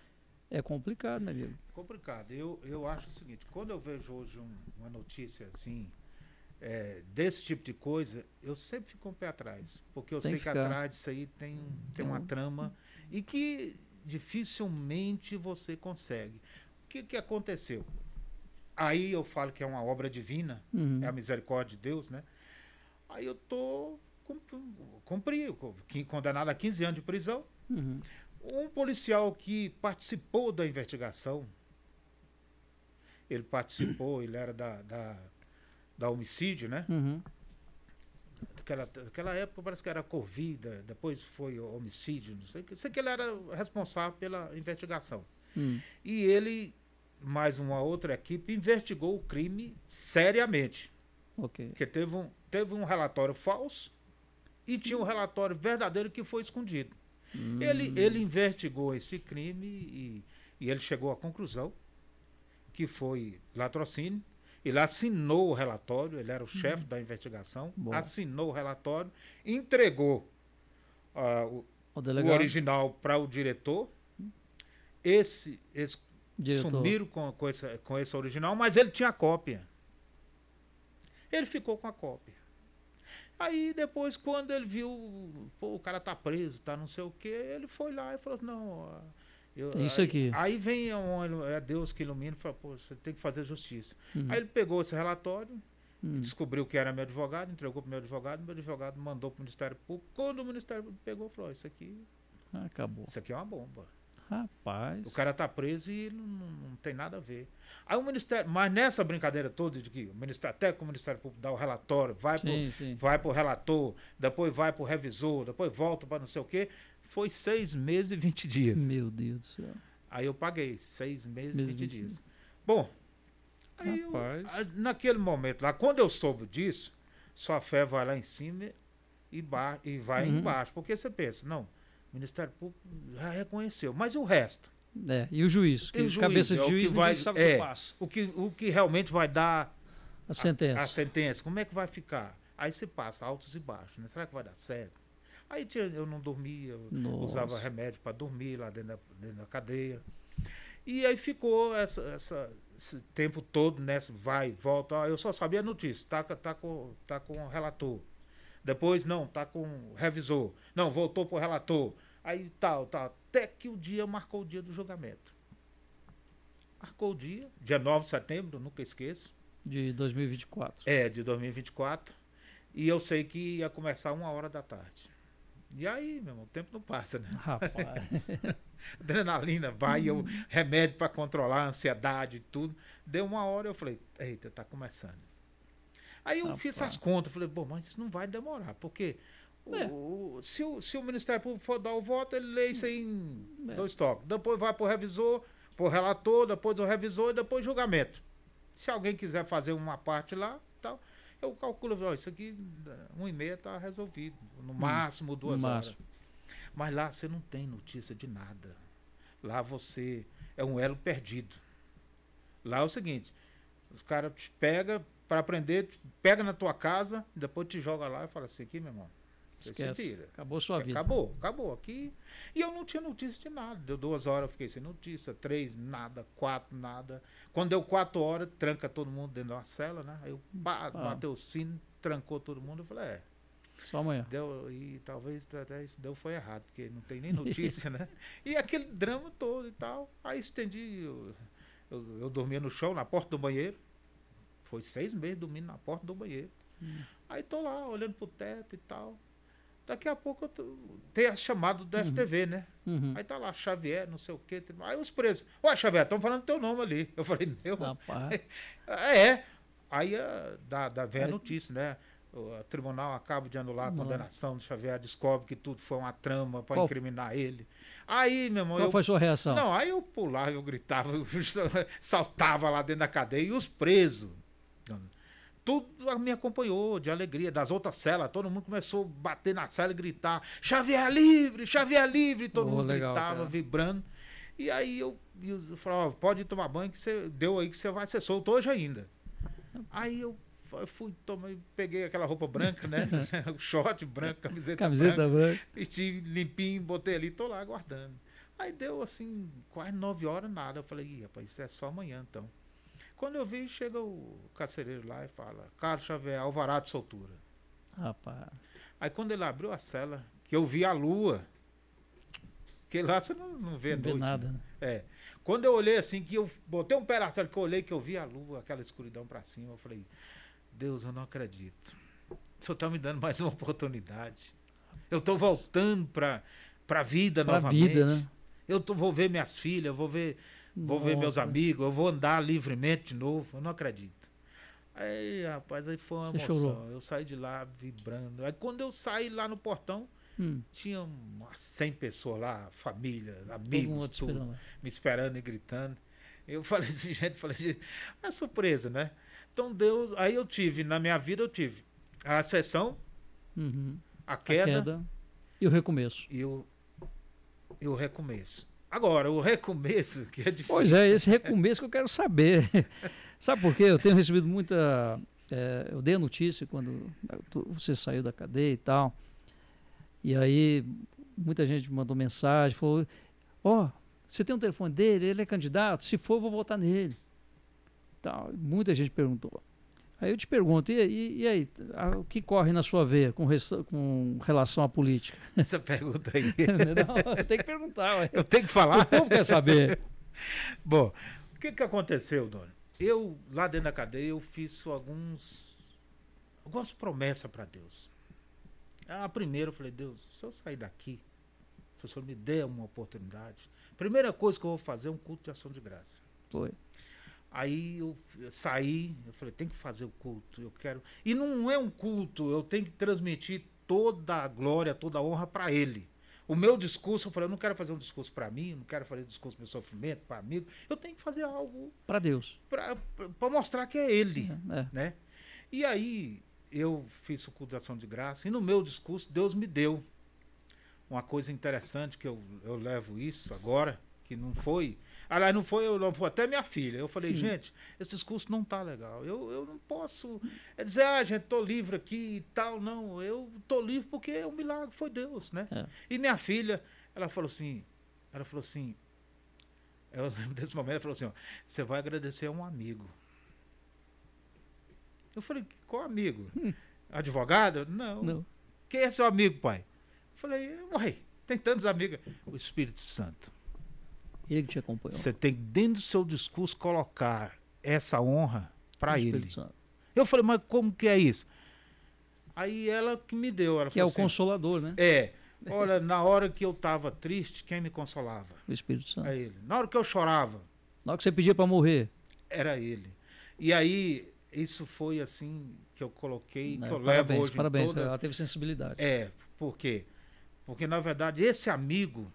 É complicado, né, amigo? Complicado. Eu acho o seguinte, quando eu vejo hoje uma notícia assim, desse tipo de coisa, eu sempre fico um pé atrás. Porque eu sei que atrás disso aí tem uma trama e que dificilmente você consegue. O que aconteceu? Aí eu falo que é uma obra divina, é a misericórdia de Deus, né? Aí eu cumpri, condenado a 15 anos de prisão. Um policial que participou da investigação, ele era da homicídio, né? Naquela época parece que era Covid, depois foi homicídio, não sei que ele era responsável pela investigação. E ele, mais uma outra equipe, investigou o crime seriamente. Porque teve um relatório falso e tinha um relatório verdadeiro que foi escondido. Ele investigou esse crime e ele chegou à conclusão que foi latrocínio. Ele assinou o relatório, ele era o chefe da investigação, assinou o relatório, entregou o original para o diretor. Esse sumiram com esse original, mas ele tinha cópia. Ele ficou com a cópia. Aí depois, quando ele viu, pô, o cara tá preso, tá não sei o quê, ele foi lá e falou, não, tem isso aqui. Aí vem é Deus que ilumina e fala, pô, você tem que fazer justiça. Aí ele pegou esse relatório, descobriu que era meu advogado, entregou pro meu advogado mandou pro Ministério Público. Quando o Ministério Público pegou, falou, isso aqui acabou. Isso aqui é uma bomba. Rapaz. O cara tá preso e não tem nada a ver. Aí o Ministério, mas nessa brincadeira toda de que o Ministério, até que o Ministério Público dá o relatório, vai pro relator, depois vai pro revisor, depois volta para não sei o quê, foi 6 meses e 20 dias. Meu Deus do céu. Aí eu paguei 6 meses e 20 dias. Bom, aí naquele momento lá, quando eu soube disso, sua fé vai lá em cima e vai embaixo. Porque você pensa, não, o Ministério Público já reconheceu, mas e o resto? E o juiz? Cabeça de juiz vai, sabe o que passa. O que realmente vai dar a sentença. A sentença, como é que vai ficar? Aí você passa altos e baixos, né? Será que vai dar certo? Aí eu não dormia, eu usava remédio para dormir lá dentro da cadeia. E aí ficou esse tempo todo nessa vai e volta. Eu só sabia a notícia, tá com o relator. Depois, não, tá com o revisor. Não, voltou pro relator. Aí tal. Até que marcou o dia do julgamento. Marcou o dia 9 de setembro, nunca esqueço. De 2024. De 2024. E eu sei que ia começar 1h da tarde. E aí, meu irmão, o tempo não passa, né? Rapaz. Adrenalina, remédio para controlar a ansiedade e tudo. Deu 1h, eu falei, eita, tá começando. Aí eu fiz as contas, falei, bom, mas isso não vai demorar, porque se o Ministério Público for dar o voto, ele lê isso aí em 2 toques. Depois vai pro revisor, pro relator, depois o revisor e depois julgamento. Se alguém quiser fazer uma parte lá, tal, eu calculo, isso aqui, 1h30 tá resolvido. No máximo 2 horas. Mas lá você não tem notícia de nada. Lá você é um elo perdido. Lá é o seguinte, os caras te pegam para aprender, pega na tua casa, depois te joga lá e fala assim, aqui, meu irmão, você se tira. Acabou sua vida. Acabou aqui. E eu não tinha notícia de nada. Deu 2 horas, eu fiquei sem notícia, 3, nada, 4, nada. Quando deu 4 horas, tranca todo mundo dentro de uma cela, né? Aí eu bateu o sino, trancou todo mundo, eu falei, só amanhã. E talvez até isso foi errado, porque não tem nem notícia, né? E aquele drama todo e tal. Aí estendi, eu dormia no chão, na porta do banheiro. Foi 6 meses dormindo na porta do banheiro. Aí tô lá, olhando pro teto e tal. Daqui a pouco tem a chamada do FTV, né? Aí tá lá, Xavier, não sei o quê. Aí os presos, Xavier, estão falando teu nome ali. Eu falei, meu. Rapaz. Aí vem a notícia, né? O tribunal acaba de anular a condenação do Xavier, descobre que tudo foi uma trama para incriminar ele. Aí, meu irmão. Qual foi a sua reação? Não, aí eu pulava, eu gritava, eu saltava lá dentro da cadeia e os presos. Tudo me acompanhou de alegria, das outras celas, todo mundo começou a bater na cela e gritar, Xavier livre, todo mundo gritava, vibrando. E aí eu falava, pode ir tomar banho que você deu aí que você vai ser solto hoje ainda. Aí eu fui, peguei aquela roupa branca, né? O short branco, camiseta branca. Vesti limpinho, botei ali, tô lá aguardando. Aí deu assim, quase 9 horas, nada. Eu falei, rapaz, isso é só amanhã então. Quando eu vi, chega o carcereiro lá e fala, Carlos Xavier, alvará de soltura. Rapaz. Aí quando ele abriu a cela, que eu vi a lua, que lá você não vê não vê nada. Né? Quando eu olhei assim, que eu botei um pé na cela, que eu olhei, que eu vi a lua, aquela escuridão pra cima, eu falei, Deus, eu não acredito. O Senhor tá me dando mais uma oportunidade. Eu tô voltando pra vida novamente. Vida, né? Vou ver minhas filhas, vou ver meus amigos, eu vou andar livremente de novo, eu não acredito. Aí, rapaz, aí foi uma emoção. Chorou. Eu saí de lá vibrando. Aí quando eu saí lá no portão, tinha umas 100 pessoas lá, família, amigos, tudo, me esperando e gritando. Eu falei assim, gente, é surpresa, né? Então Deus, aí na minha vida eu tive a ascensão, a queda e o recomeço. E o recomeço. Agora, o recomeço, que é difícil. Pois é, esse recomeço que eu quero saber. Sabe por quê? Eu tenho recebido muita... eu dei a notícia quando você saiu da cadeia e tal. E aí, muita gente mandou mensagem, falou, você tem um telefone dele? Ele é candidato? Se for, eu vou votar nele. Tal. Muita gente perguntou. Aí eu te pergunto, e aí, o que corre na sua veia com relação à política? Essa pergunta aí. Não, tem que perguntar. Ué. Eu tenho que falar? O povo quer saber. Bom, o que aconteceu, Dona? Eu, lá dentro da cadeia, eu fiz algumas promessas para Deus. A primeira, eu falei, Deus, se eu sair daqui, se o Senhor me der uma oportunidade, primeira coisa que eu vou fazer é um culto de ação de graça. Foi. Aí eu saí, eu falei, tem que fazer o culto, eu quero. E não é um culto, eu tenho que transmitir toda a glória, toda a honra para Ele. O meu discurso, eu falei, eu não quero fazer um discurso para mim, não quero fazer discurso para meu sofrimento, para amigo. Eu tenho que fazer algo para Deus, para mostrar que é Ele, é. né? E aí eu fiz o culto de ação de graça e no meu discurso Deus me deu uma coisa interessante que eu levo isso agora, que não foi. Aliás, não foi até minha filha. Eu falei, gente, esse discurso não tá legal. Eu não posso dizer, gente, tô livre aqui e tal. Não, eu tô livre porque o milagre foi Deus, né? É. E minha filha, ela falou assim, eu lembro desse momento, ela falou assim, ó, você vai agradecer a um amigo. Eu falei, qual amigo? Advogado? Não. Quem é seu amigo, pai? Eu falei, uai, tem tantos amigos. O Espírito Santo. Ele que te acompanhou. Você tem dentro do seu discurso colocar essa honra para ele. Santo. Eu falei, mas como que é isso? Aí ela que me deu. Ela que é o assim, Consolador, né? Olha, na hora que eu estava triste, quem me consolava? O Espírito Santo. É ele. Na hora que eu chorava. Na hora que você pedia para morrer. Era ele. E aí, isso foi assim que eu coloquei, que eu parabéns, levo hoje. Parabéns, toda... ela teve sensibilidade. Por quê? Porque, na verdade, esse amigo...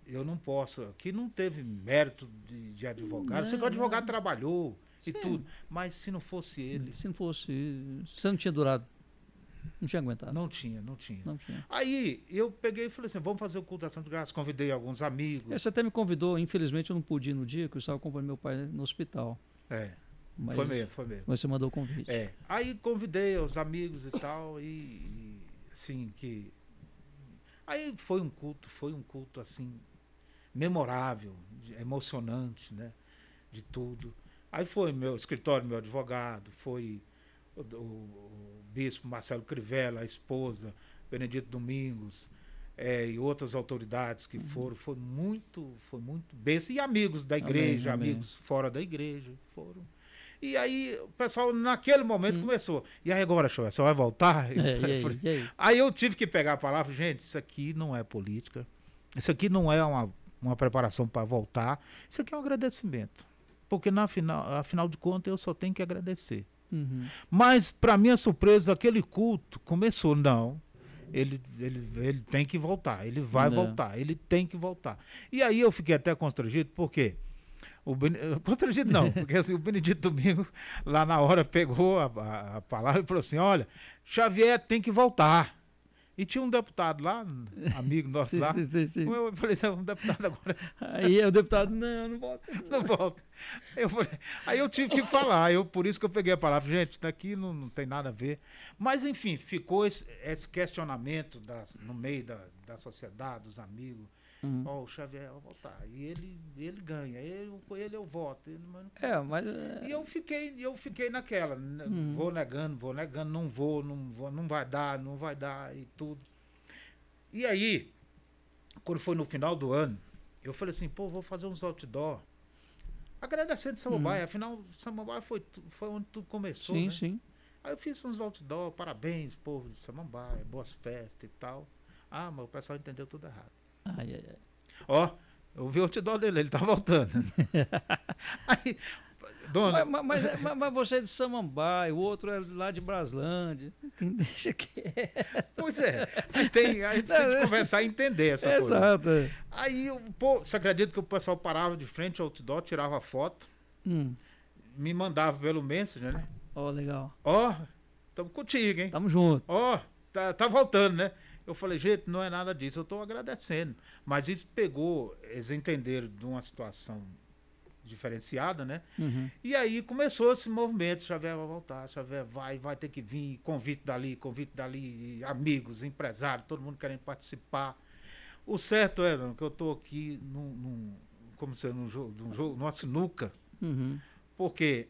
eu não posso, aqui não teve mérito de advogado. Eu sei que o advogado trabalhou e tudo, mas se não fosse ele. Se não fosse, você não tinha durado, não tinha aguentado. Não tinha. Aí eu peguei e falei assim: vamos fazer o culto de ação de graça. Convidei alguns amigos. Você até me convidou, infelizmente eu não pude ir no dia, que eu estava acompanhando meu pai no hospital. Mas, foi mesmo. Mas você mandou o convite. Aí convidei os amigos e tal, e assim que. Aí foi um culto assim. Memorável, emocionante, né? De tudo. Aí foi meu escritório, meu advogado, foi o bispo Marcelo Crivella, a esposa, Benedito Domingos, e outras autoridades que foram. Foi muito bênção. E amigos da igreja, amigos fora da igreja, foram. E aí o pessoal, naquele momento, começou. E aí agora, Joel, você vai voltar? E aí? Aí eu tive que pegar a palavra, gente, isso aqui não é política, isso aqui não é uma preparação para voltar. Isso aqui é um agradecimento. Porque, afinal de contas, eu só tenho que agradecer. Mas, para minha surpresa, aquele culto começou. Não, ele tem que voltar. Ele vai voltar. Ele tem que voltar. E aí eu fiquei até constrangido, porque... Constrangido não, porque assim, o Benedito Domingo, lá na hora, pegou a palavra e falou assim, olha, Xavier tem que voltar. E tinha um deputado lá, amigo nosso lá. Sim. Eu falei, um deputado agora. Aí o deputado, não volta. Não volta. Aí eu tive que falar, por isso que eu peguei a palavra. Gente, daqui não tem nada a ver. Mas, enfim, ficou esse questionamento no meio da sociedade, dos amigos. O Xavier vai voltar. E ele ganha. Ele eu voto. E eu fiquei naquela. Vou negando, não vou, não vai dar e tudo. E aí, quando foi no final do ano, eu falei assim, vou fazer uns outdoor. Agradecendo Samambaia. Afinal, Samambaia foi onde tudo começou, né? Sim. Aí eu fiz uns outdoor, parabéns, povo de Samambaia, boas festas e tal. Mas o pessoal entendeu tudo errado. Eu vi o outdoor dele, ele tá voltando. Aí, dona... mas você é de Samambaia, o outro é lá de Braslândia. Deixa que Pois é. Aí precisa conversar e entender essa coisa. Exato. Aí, você acredita que o pessoal parava de frente ao outdoor, tirava foto, me mandava pelo Messenger, né? Legal. Estamos contigo, hein? Tamo junto. Tá voltando, né? Eu falei, gente, não é nada disso, eu estou agradecendo. Mas isso eles entenderam de uma situação diferenciada, né? E aí começou esse movimento, Xavier vai voltar, Xavier vai ter que vir, convite dali, amigos, empresários, todo mundo querendo participar. O certo é que eu estou aqui numa sinuca, porque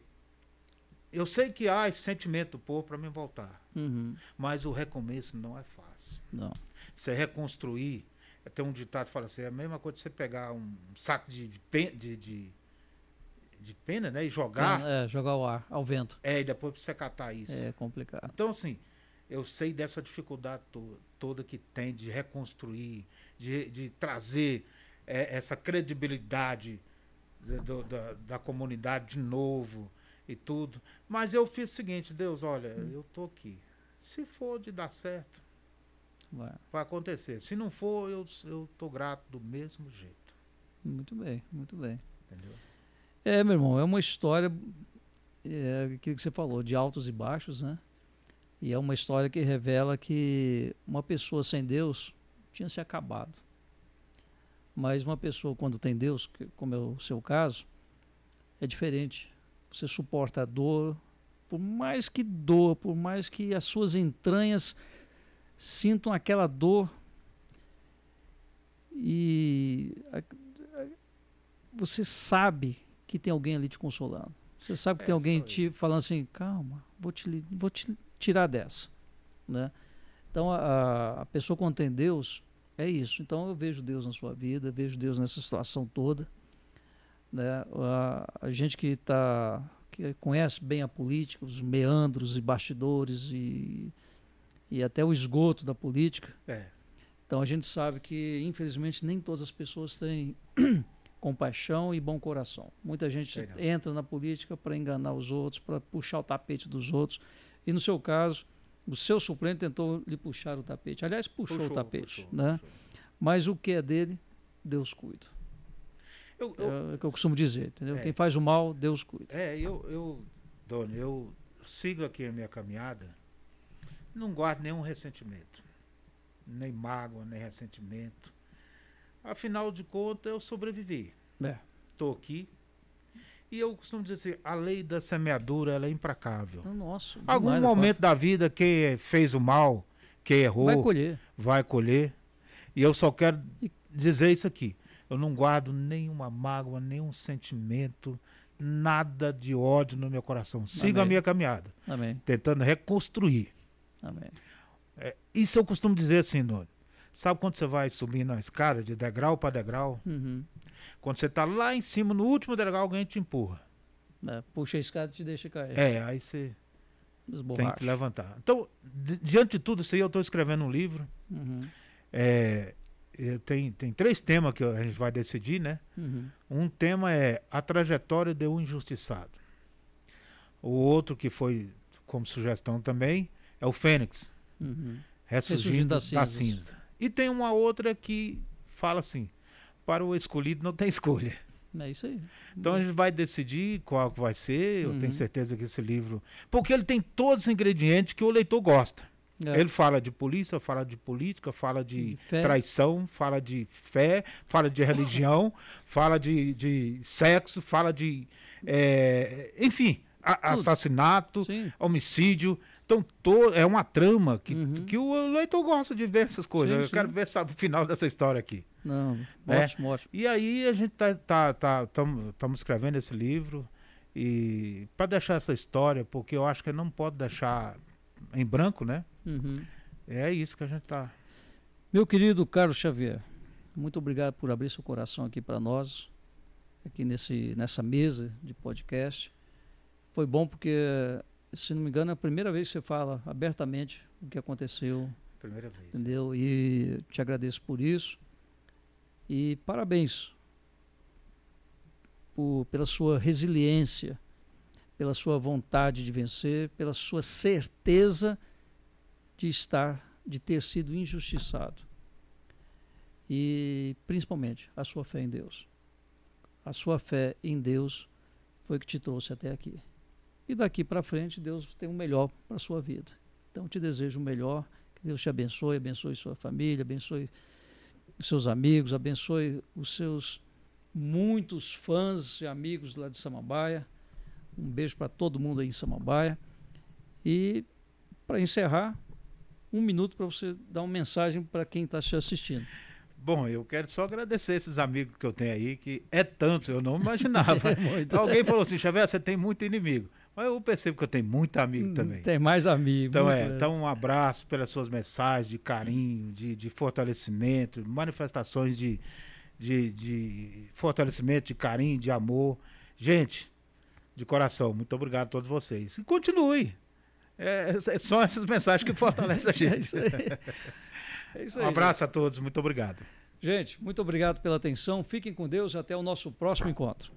eu sei que há esse sentimento do povo para mim voltar. Uhum. Mas o recomeço não é fácil. Não. Você reconstruir, tem um ditado que fala assim, é a mesma coisa que você pegar um saco de pena, né, e jogar. Jogar ao ar, ao vento. E depois você catar isso. É complicado. Então, assim, eu sei dessa dificuldade toda que tem de reconstruir, de trazer essa credibilidade da comunidade de novo e tudo. Mas eu fiz o seguinte, Deus, olha, eu tô aqui. Se for de dar certo, vai acontecer. Se não for, eu tô grato do mesmo jeito. Muito bem, muito bem. Entendeu? Meu irmão, é uma história, aquilo que você falou, de altos e baixos, né? E é uma história que revela que uma pessoa sem Deus tinha se acabado. Mas uma pessoa, quando tem Deus, como é o seu caso, é diferente. Você suporta a dor, por mais que as suas entranhas sintam aquela dor, e você sabe que tem alguém ali te consolando. Você sabe que tem alguém te falando assim, calma, vou te tirar dessa, né? Então a pessoa, quando tem Deus, é isso. Então eu vejo Deus na sua vida, vejo Deus nessa situação toda, né? A gente que conhece bem a política, os meandros e bastidores e até o esgoto da política. Então a gente sabe que, infelizmente, nem todas as pessoas têm compaixão e bom coração. Muita gente entra na política para enganar os outros, para puxar o tapete dos outros. E no seu caso, o seu suplente tentou lhe puxar o tapete. Aliás, puxou o tapete, né? Mas o que é dele, Deus cuida. É o que eu costumo dizer, entendeu? Quem faz o mal, Deus cuida. Doni, eu sigo aqui a minha caminhada, não guardo nenhum ressentimento, nem mágoa, nem ressentimento. Afinal de contas, eu sobrevivi. Estou aqui. E eu costumo dizer assim, a lei da semeadura, ela é implacável. Nossa, algum momento da vida, quem fez o mal, quem errou, vai colher. E eu só quero dizer isso aqui. Eu não guardo nenhuma mágoa, nenhum sentimento, nada de ódio no meu coração. Sigo a minha caminhada. Amém. Tentando reconstruir. Amém. Isso eu costumo dizer assim, Noni. Sabe quando você vai subindo a escada de degrau para degrau? Uhum. Quando você está lá em cima, no último degrau, alguém te empurra. Puxa a escada e te deixa cair. Aí você tem que levantar. Então, diante de tudo isso aí, eu estou escrevendo um livro. Uhum. Tem 3 temas que a gente vai decidir, né? Uhum. Um tema é a trajetória de um injustiçado. O outro, que foi como sugestão também, é o Fênix. Uhum. Ressurgindo da cinza. E tem uma outra que fala assim, para o escolhido não tem escolha. É isso aí. Então a gente vai decidir qual que vai ser. Eu tenho certeza que esse livro... Porque ele tem todos os ingredientes que o leitor gosta. Ele fala de polícia, fala de política, fala de traição, fala de fé, fala de religião, fala de sexo, fala de... enfim, assassinato, homicídio. Então, é uma trama que o leitor gosta de ver essas coisas. Eu quero ver o final dessa história aqui. Não, ótimo. E aí a gente estamos escrevendo esse livro e para deixar essa história, porque eu acho que não pode deixar em branco, né? Uhum. É isso que a gente está. Meu querido Carlos Xavier, muito obrigado por abrir seu coração aqui para nós, aqui nessa mesa de podcast. Foi bom porque, se não me engano, é a primeira vez que você fala abertamente o que aconteceu. Primeira vez. Entendeu? E te agradeço por isso. E parabéns pela sua resiliência, pela sua vontade de vencer, pela sua certeza de ter sido injustiçado. E, principalmente, a sua fé em Deus. A sua fé em Deus foi o que te trouxe até aqui. E daqui para frente, Deus tem o melhor para a sua vida. Então, te desejo o melhor. Que Deus te abençoe, abençoe sua família, abençoe os seus amigos, abençoe os seus muitos fãs e amigos lá de Samambaia. Um beijo para todo mundo aí em Samambaia. E, para encerrar, 1 minuto para você dar uma mensagem para quem está te assistindo. Bom, eu quero só agradecer esses amigos que eu tenho aí, que é tanto, eu não imaginava. Alguém falou assim, Xavier, você tem muito inimigo. Mas eu percebo que eu tenho muito amigo também. Tem mais amigo. Então um abraço pelas suas mensagens de carinho, de fortalecimento, manifestações de fortalecimento, de carinho, de amor. Gente, de coração, muito obrigado a todos vocês. E continue. São essas mensagens que fortalecem a gente. É isso aí, um abraço a todos, muito obrigado. Gente, muito obrigado pela atenção. Fiquem com Deus e até o nosso próximo encontro.